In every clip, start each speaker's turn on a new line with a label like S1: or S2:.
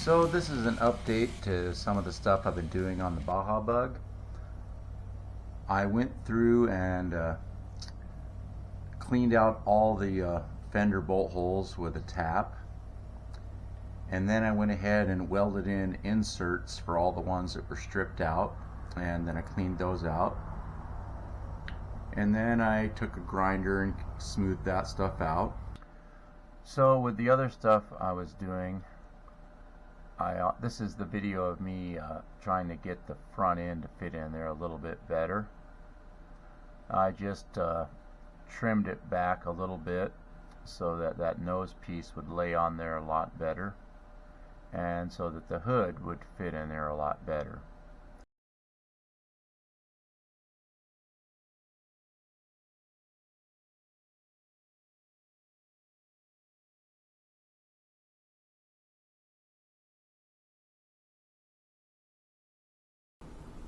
S1: So this is an update to some of the stuff I've been doing on the Baja Bug. I went through and cleaned out all the fender bolt holes with a tap, and then I went ahead and welded in inserts for all the ones that were stripped out, and then I cleaned those out, and then I took a grinder and smoothed that stuff out. So with the other stuff I was doing, this is the video of me trying to get the front end to fit in there a little bit better. I just trimmed it back a little bit so that that nose piece would lay on there a lot better, and so that the hood would fit in there a lot better.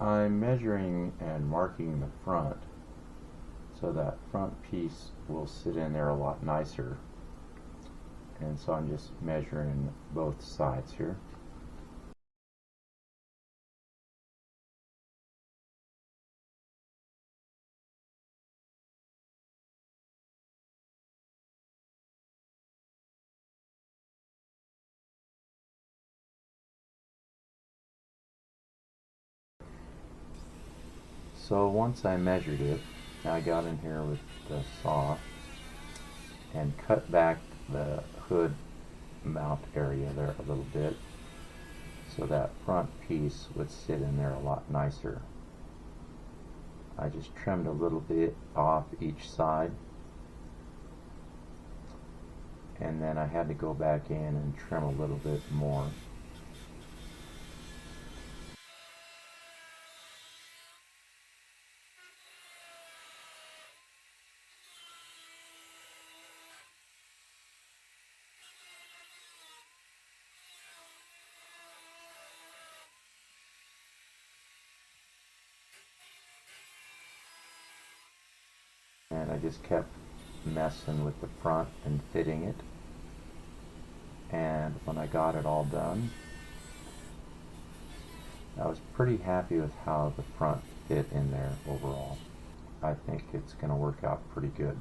S1: I'm measuring and marking the front so that front piece will sit in there a lot nicer, and so I'm just measuring both sides here. So once I measured it, I got in here with the saw and cut back the hood mount area there a little bit so that front piece would sit in there a lot nicer. I just trimmed a little bit off each side, and then I had to go back in and trim a little bit more. And I just kept messing with the front and fitting it, and when I got it all done, I was pretty happy with how the front fit in there overall. I think it's going to work out pretty good.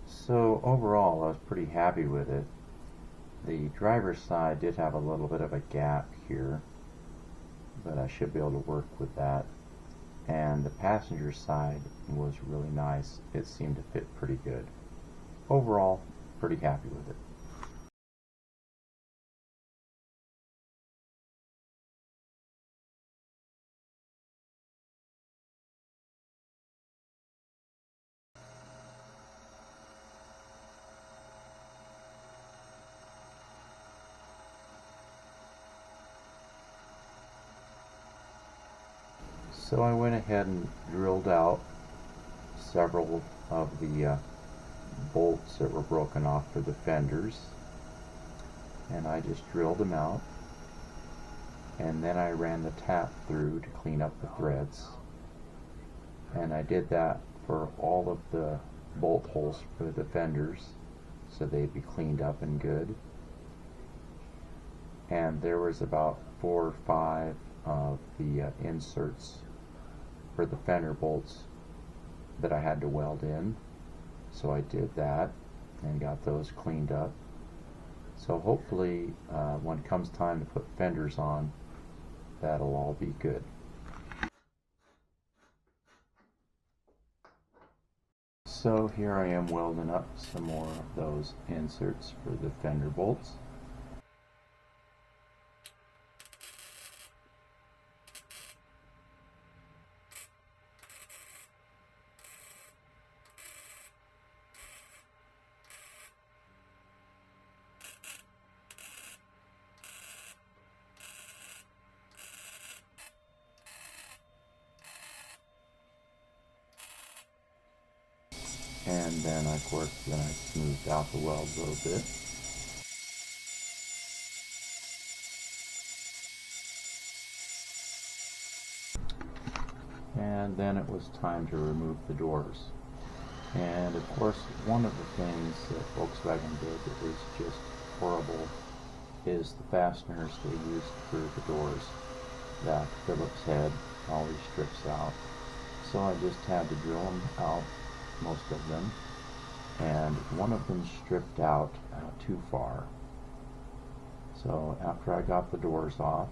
S1: So overall, I was pretty happy with it. The driver's side did have a little bit of a gap here, but I should be able to work with that. And the passenger side was really nice. It seemed to fit pretty good. Overall, pretty happy with it. So I went ahead and drilled out several of the bolts that were broken off for the fenders, and I just drilled them out, and then I ran the tap through to clean up the threads, and I did that for all of the bolt holes for the fenders so they'd be cleaned up and good. And there was about 4 or 5 of the inserts for the fender bolts that I had to weld in, so I did that and got those cleaned up. So hopefully when it comes time to put fenders on, that'll all be good. So here I am welding up some more of those inserts for the fender bolts. And then of course I smoothed out the weld a little bit. And then it was time to remove the doors. And of course, one of the things that Volkswagen did that was just horrible is the fasteners they used for the doors that Phillips had always strips out. So I just had to drill them out, most of them, and one of them stripped out too far. So after I got the doors off,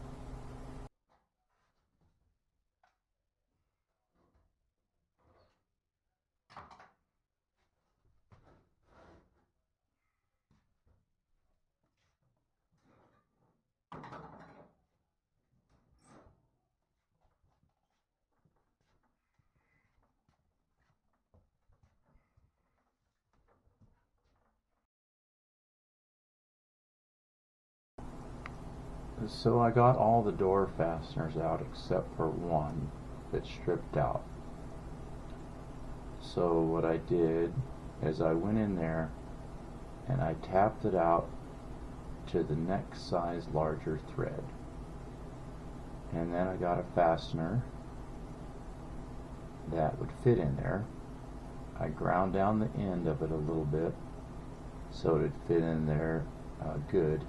S1: so I got all the door fasteners out except for one that stripped out. So what I did is I went in there and I tapped it out to the next size larger thread. And then I got a fastener that would fit in there. I ground down the end of it a little bit so it'd fit in there good.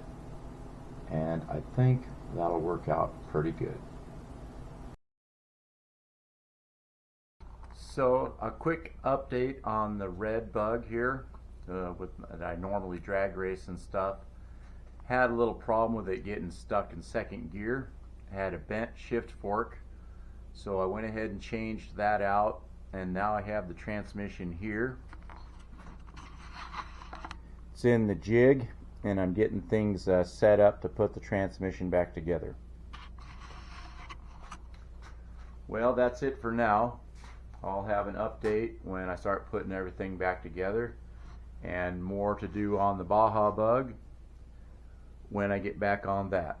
S1: And I think that'll work out pretty good. So a quick update on the red bug here that I normally drag race and stuff. Had a little problem with it getting stuck in second gear. Had a bent shift fork, so I went ahead and changed that out, and now I have the transmission here. It's in the jig, and I'm getting things set up to put the transmission back together. Well, that's it for now. I'll have an update when I start putting everything back together, and more to do on the Baja Bug when I get back on that.